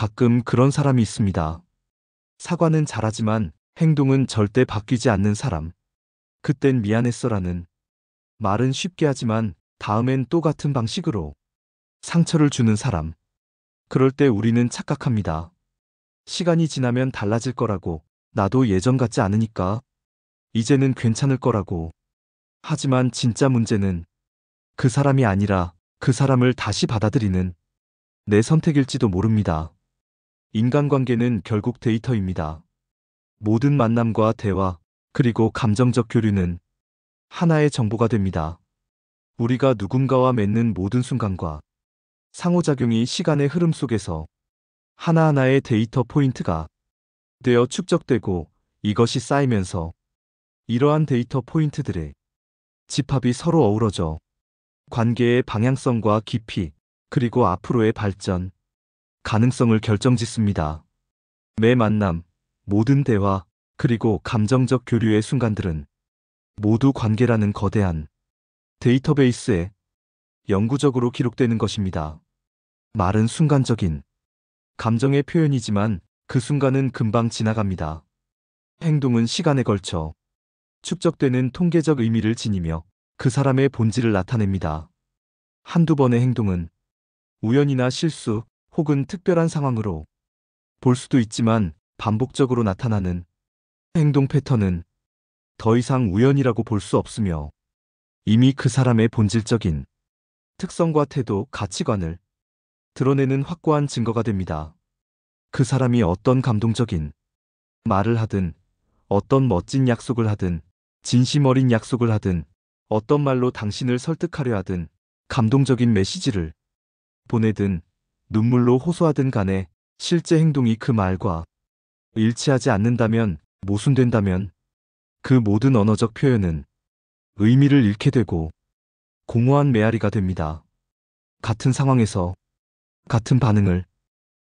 가끔 그런 사람이 있습니다. 사과는 잘하지만 행동은 절대 바뀌지 않는 사람. 그땐 미안했어라는 말은 쉽게 하지만 다음엔 또 같은 방식으로 상처를 주는 사람. 그럴 때 우리는 착각합니다. 시간이 지나면 달라질 거라고, 나도 예전 같지 않으니까 이제는 괜찮을 거라고. 하지만 진짜 문제는 그 사람이 아니라 그 사람을 다시 받아들이는 내 선택일지도 모릅니다. 인간관계는 결국 데이터입니다. 모든 만남과 대화, 그리고 감정적 교류는 하나의 정보가 됩니다. 우리가 누군가와 맺는 모든 순간과 상호작용이 시간의 흐름 속에서 하나하나의 데이터 포인트가 되어 축적되고, 이것이 쌓이면서 이러한 데이터 포인트들의 집합이 서로 어우러져 관계의 방향성과 깊이, 그리고 앞으로의 발전 가능성을 결정짓습니다. 매 만남, 모든 대화, 그리고 감정적 교류의 순간들은 모두 관계라는 거대한 데이터베이스에 영구적으로 기록되는 것입니다. 말은 순간적인 감정의 표현이지만 그 순간은 금방 지나갑니다. 행동은 시간에 걸쳐 축적되는 통계적 의미를 지니며 그 사람의 본질을 나타냅니다. 한두 번의 행동은 우연이나 실수 혹은 특별한 상황으로 볼 수도 있지만, 반복적으로 나타나는 행동 패턴은 더 이상 우연이라고 볼 수 없으며 이미 그 사람의 본질적인 특성과 태도, 가치관을 드러내는 확고한 증거가 됩니다. 그 사람이 어떤 감동적인 말을 하든, 어떤 멋진 약속을 하든, 진심 어린 약속을 하든, 어떤 말로 당신을 설득하려 하든, 감동적인 메시지를 보내든, 눈물로 호소하든 간에 실제 행동이 그 말과 일치하지 않는다면, 모순된다면 그 모든 언어적 표현은 의미를 잃게 되고 공허한 메아리가 됩니다. 같은 상황에서 같은 반응을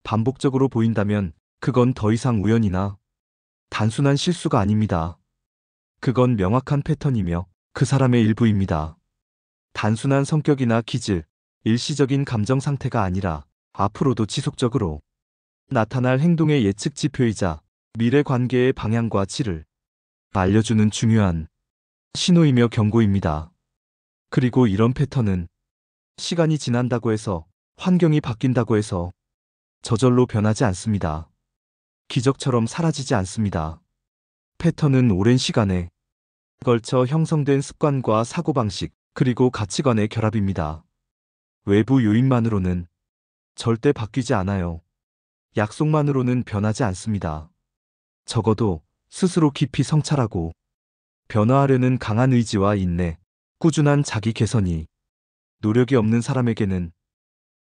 반복적으로 보인다면 그건 더 이상 우연이나 단순한 실수가 아닙니다. 그건 명확한 패턴이며 그 사람의 일부입니다. 단순한 성격이나 기질, 일시적인 감정 상태가 아니라 앞으로도 지속적으로 나타날 행동의 예측 지표이자 미래 관계의 방향과 질을 알려주는 중요한 신호이며 경고입니다. 그리고 이런 패턴은 시간이 지난다고 해서, 환경이 바뀐다고 해서 저절로 변하지 않습니다. 기적처럼 사라지지 않습니다. 패턴은 오랜 시간에 걸쳐 형성된 습관과 사고방식, 그리고 가치관의 결합입니다. 외부 요인만으로는 절대 바뀌지 않아요. 약속만으로는 변하지 않습니다. 적어도 스스로 깊이 성찰하고 변화하려는 강한 의지와 인내, 꾸준한 자기 개선이 노력이 없는 사람에게는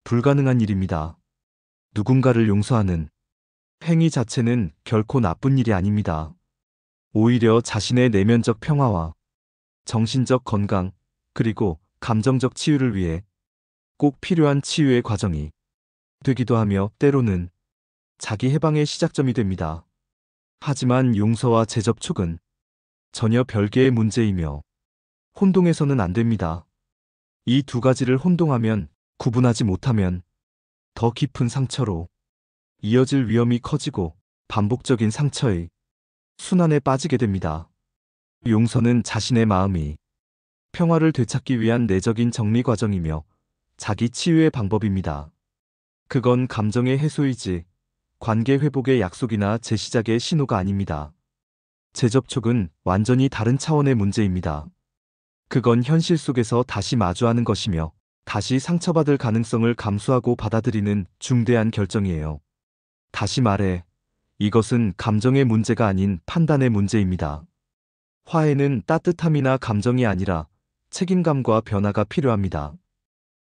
불가능한 일입니다. 누군가를 용서하는 행위 자체는 결코 나쁜 일이 아닙니다. 오히려 자신의 내면적 평화와 정신적 건강, 그리고 감정적 치유를 위해 꼭 필요한 치유의 과정이 되기도 하며, 때로는 자기 해방의 시작점이 됩니다. 하지만 용서와 재접촉은 전혀 별개의 문제이며 혼동해서는 안 됩니다. 이 두 가지를 혼동하면, 구분하지 못하면 더 깊은 상처로 이어질 위험이 커지고 반복적인 상처의 순환에 빠지게 됩니다. 용서는 자신의 마음이 평화를 되찾기 위한 내적인 정리 과정이며 자기 치유의 방법입니다. 그건 감정의 해소이지 관계 회복의 약속이나 재시작의 신호가 아닙니다. 재접촉은 완전히 다른 차원의 문제입니다. 그건 현실 속에서 다시 마주하는 것이며 다시 상처받을 가능성을 감수하고 받아들이는 중대한 결정이에요. 다시 말해, 이것은 감정의 문제가 아닌 판단의 문제입니다. 화해는 따뜻함이나 감정이 아니라 책임감과 변화가 필요합니다.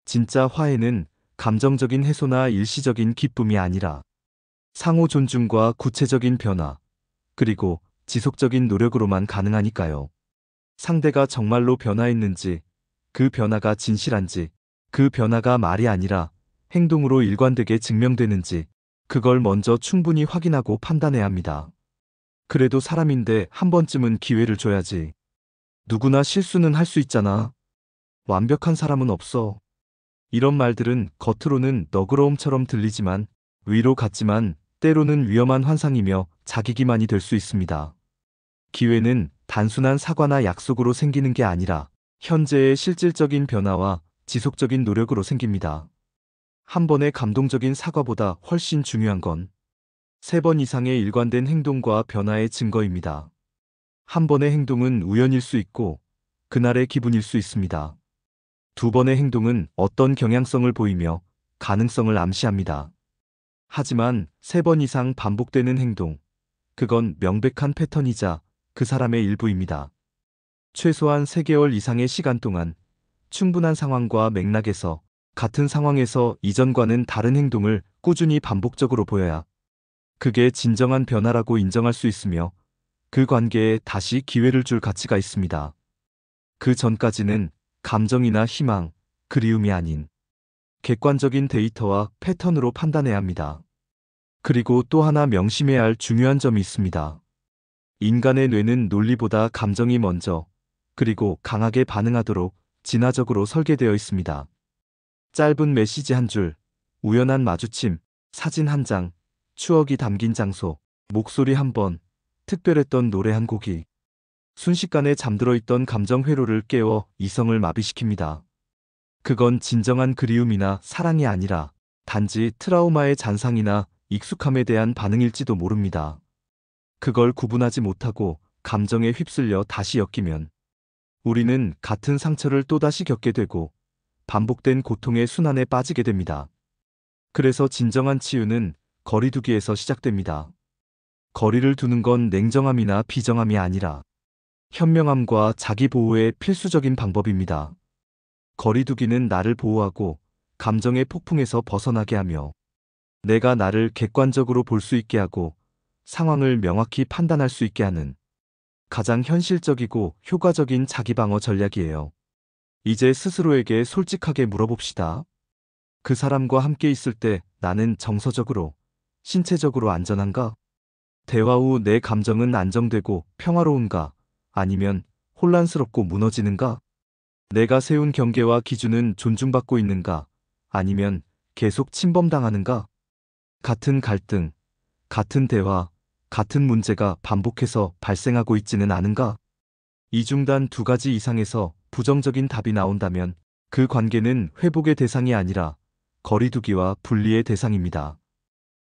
진짜 화해는 감정적인 해소나 일시적인 기쁨이 아니라 상호 존중과 구체적인 변화, 그리고 지속적인 노력으로만 가능하니까요. 상대가 정말로 변화했는지, 그 변화가 진실한지, 그 변화가 말이 아니라 행동으로 일관되게 증명되는지, 그걸 먼저 충분히 확인하고 판단해야 합니다. 그래도 사람인데 한 번쯤은 기회를 줘야지. 누구나 실수는 할 수 있잖아. 완벽한 사람은 없어. 이런 말들은 겉으로는 너그러움처럼 들리지만 위로 같지만 때로는 위험한 환상이며 자기기만이 될 수 있습니다. 기회는 단순한 사과나 약속으로 생기는 게 아니라 현재의 실질적인 변화와 지속적인 노력으로 생깁니다. 한 번의 감동적인 사과보다 훨씬 중요한 건 3번 이상의 일관된 행동과 변화의 증거입니다. 한 번의 행동은 우연일 수 있고 그날의 기분일 수 있습니다. 2번의 행동은 어떤 경향성을 보이며 가능성을 암시합니다. 하지만 3번 이상 반복되는 행동, 그건 명백한 패턴이자 그 사람의 일부입니다. 최소한 3개월 이상의 시간 동안 충분한 상황과 맥락에서 같은 상황에서 이전과는 다른 행동을 꾸준히 반복적으로 보여야 그게 진정한 변화라고 인정할 수 있으며 그 관계에 다시 기회를 줄 가치가 있습니다. 그 전까지는 감정이나 희망, 그리움이 아닌 객관적인 데이터와 패턴으로 판단해야 합니다. 그리고 또 하나 명심해야 할 중요한 점이 있습니다. 인간의 뇌는 논리보다 감정이 먼저, 그리고 강하게 반응하도록 진화적으로 설계되어 있습니다. 짧은 메시지 한 줄, 우연한 마주침, 사진 한 장, 추억이 담긴 장소, 목소리 한 번, 특별했던 노래 한 곡이 순식간에 잠들어 있던 감정 회로를 깨워 이성을 마비시킵니다. 그건 진정한 그리움이나 사랑이 아니라 단지 트라우마의 잔상이나 익숙함에 대한 반응일지도 모릅니다. 그걸 구분하지 못하고 감정에 휩쓸려 다시 엮이면 우리는 같은 상처를 또다시 겪게 되고 반복된 고통의 순환에 빠지게 됩니다. 그래서 진정한 치유는 거리두기에서 시작됩니다. 거리를 두는 건 냉정함이나 비정함이 아니라 현명함과 자기 보호의 필수적인 방법입니다. 거리두기는 나를 보호하고 감정의 폭풍에서 벗어나게 하며 내가 나를 객관적으로 볼 수 있게 하고 상황을 명확히 판단할 수 있게 하는 가장 현실적이고 효과적인 자기방어 전략이에요. 이제 스스로에게 솔직하게 물어봅시다. 그 사람과 함께 있을 때 나는 정서적으로, 신체적으로 안전한가? 대화 후 내 감정은 안정되고 평화로운가? 아니면 혼란스럽고 무너지는가? 내가 세운 경계와 기준은 존중받고 있는가? 아니면 계속 침범당하는가? 같은 갈등, 같은 대화, 같은 문제가 반복해서 발생하고 있지는 않은가? 이 중단 2가지 이상에서 부정적인 답이 나온다면 그 관계는 회복의 대상이 아니라 거리두기와 분리의 대상입니다.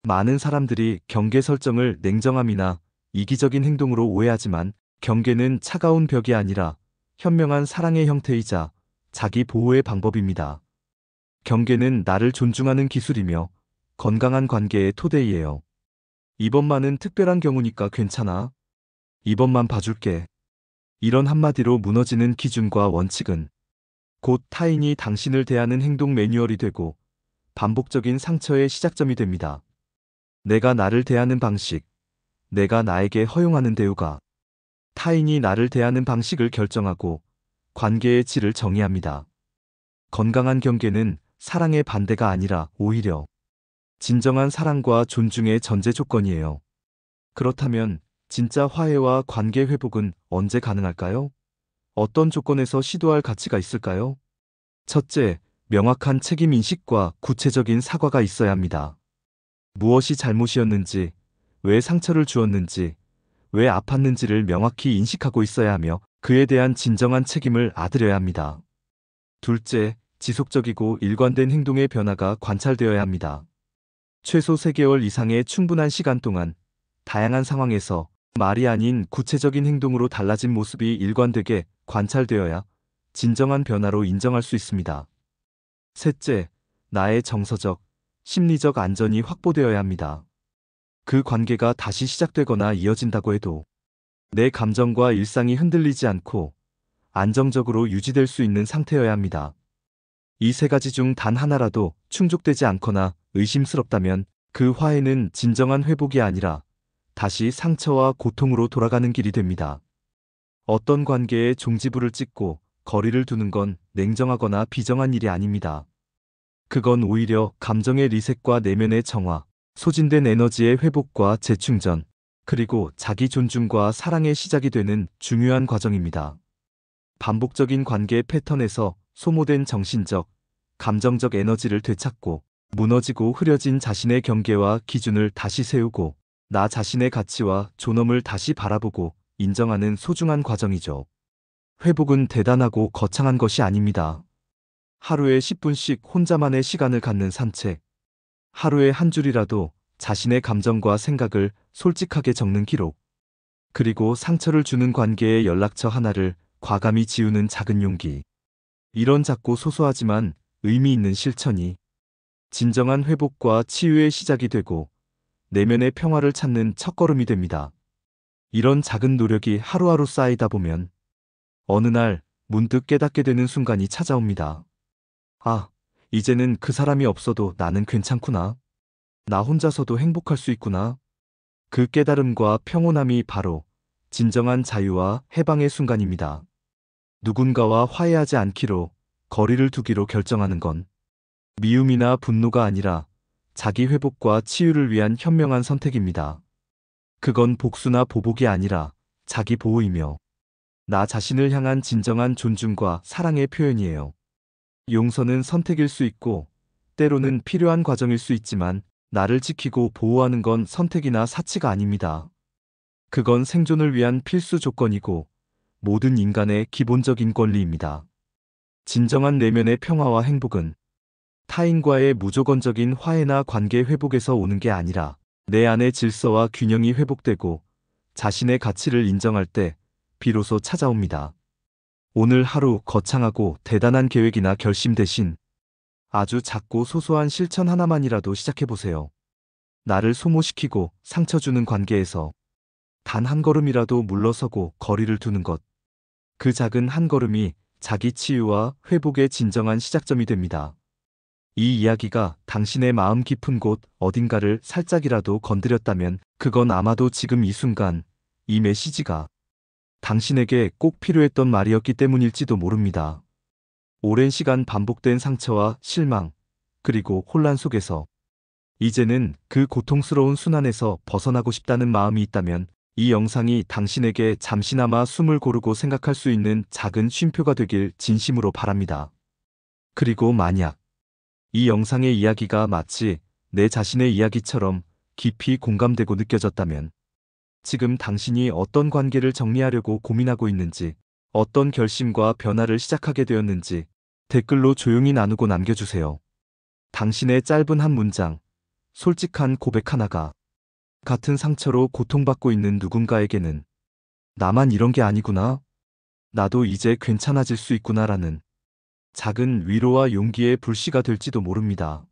많은 사람들이 경계 설정을 냉정함이나 이기적인 행동으로 오해하지만 경계는 차가운 벽이 아니라 현명한 사랑의 형태이자 자기 보호의 방법입니다. 경계는 나를 존중하는 기술이며 건강한 관계의 토대이에요. 이번만은 특별한 경우니까 괜찮아. 이번만 봐줄게. 이런 한마디로 무너지는 기준과 원칙은 곧 타인이 당신을 대하는 행동 매뉴얼이 되고 반복적인 상처의 시작점이 됩니다. 내가 나를 대하는 방식, 내가 나에게 허용하는 대우가 타인이 나를 대하는 방식을 결정하고 관계의 질을 정의합니다. 건강한 경계는 사랑의 반대가 아니라 오히려 진정한 사랑과 존중의 전제 조건이에요. 그렇다면 진짜 화해와 관계 회복은 언제 가능할까요? 어떤 조건에서 시도할 가치가 있을까요? 첫째, 명확한 책임 인식과 구체적인 사과가 있어야 합니다. 무엇이 잘못이었는지, 왜 상처를 주었는지, 왜 아팠는지를 명확히 인식하고 있어야 하며 그에 대한 진정한 책임을 아들여야 합니다. 둘째, 지속적이고 일관된 행동의 변화가 관찰되어야 합니다. 최소 3개월 이상의 충분한 시간 동안 다양한 상황에서 말이 아닌 구체적인 행동으로 달라진 모습이 일관되게 관찰되어야 진정한 변화로 인정할 수 있습니다. 셋째, 나의 정서적, 심리적 안전이 확보되어야 합니다. 그 관계가 다시 시작되거나 이어진다고 해도 내 감정과 일상이 흔들리지 않고 안정적으로 유지될 수 있는 상태여야 합니다. 이 3가지 중 단 하나라도 충족되지 않거나 의심스럽다면 그 화해는 진정한 회복이 아니라 다시 상처와 고통으로 돌아가는 길이 됩니다. 어떤 관계에 종지부를 찍고 거리를 두는 건 냉정하거나 비정한 일이 아닙니다. 그건 오히려 감정의 리셋과 내면의 정화, 소진된 에너지의 회복과 재충전, 그리고 자기 존중과 사랑의 시작이 되는 중요한 과정입니다. 반복적인 관계 패턴에서 소모된 정신적, 감정적 에너지를 되찾고 무너지고 흐려진 자신의 경계와 기준을 다시 세우고 나 자신의 가치와 존엄을 다시 바라보고 인정하는 소중한 과정이죠. 회복은 대단하고 거창한 것이 아닙니다. 하루에 10분씩 혼자만의 시간을 갖는 산책, 하루에 한 줄이라도 자신의 감정과 생각을 솔직하게 적는 기록, 그리고 상처를 주는 관계의 연락처 하나를 과감히 지우는 작은 용기. 이런 작고 소소하지만 의미 있는 실천이 진정한 회복과 치유의 시작이 되고 내면의 평화를 찾는 첫걸음이 됩니다. 이런 작은 노력이 하루하루 쌓이다 보면 어느 날 문득 깨닫게 되는 순간이 찾아옵니다. 아, 이제는 그 사람이 없어도 나는 괜찮구나. 나 혼자서도 행복할 수 있구나. 그 깨달음과 평온함이 바로 진정한 자유와 해방의 순간입니다. 누군가와 화해하지 않기로, 거리를 두기로 결정하는 건 미움이나 분노가 아니라 자기 회복과 치유를 위한 현명한 선택입니다. 그건 복수나 보복이 아니라 자기 보호이며 나 자신을 향한 진정한 존중과 사랑의 표현이에요. 용서는 선택일 수 있고 때로는 필요한 과정일 수 있지만 나를 지키고 보호하는 건 선택이나 사치가 아닙니다. 그건 생존을 위한 필수 조건이고 모든 인간의 기본적인 권리입니다. 진정한 내면의 평화와 행복은 타인과의 무조건적인 화해나 관계 회복에서 오는 게 아니라 내 안의 질서와 균형이 회복되고 자신의 가치를 인정할 때 비로소 찾아옵니다. 오늘 하루 거창하고 대단한 계획이나 결심 대신 아주 작고 소소한 실천 하나만이라도 시작해보세요. 나를 소모시키고 상처 주는 관계에서 단 한 걸음이라도 물러서고 거리를 두는 것. 그 작은 한 걸음이 자기 치유와 회복의 진정한 시작점이 됩니다. 이 이야기가 당신의 마음 깊은 곳 어딘가를 살짝이라도 건드렸다면 그건 아마도 지금 이 순간 이 메시지가 당신에게 꼭 필요했던 말이었기 때문일지도 모릅니다. 오랜 시간 반복된 상처와 실망, 그리고 혼란 속에서 이제는 그 고통스러운 순환에서 벗어나고 싶다는 마음이 있다면 이 영상이 당신에게 잠시나마 숨을 고르고 생각할 수 있는 작은 쉼표가 되길 진심으로 바랍니다. 그리고 만약 이 영상의 이야기가 마치 내 자신의 이야기처럼 깊이 공감되고 느껴졌다면 지금 당신이 어떤 관계를 정리하려고 고민하고 있는지, 어떤 결심과 변화를 시작하게 되었는지 댓글로 조용히 나누고 남겨주세요. 당신의 짧은 한 문장, 솔직한 고백 하나가 같은 상처로 고통받고 있는 누군가에게는 나만 이런 게 아니구나, 나도 이제 괜찮아질 수 있구나라는 작은 위로와 용기의 불씨가 될지도 모릅니다.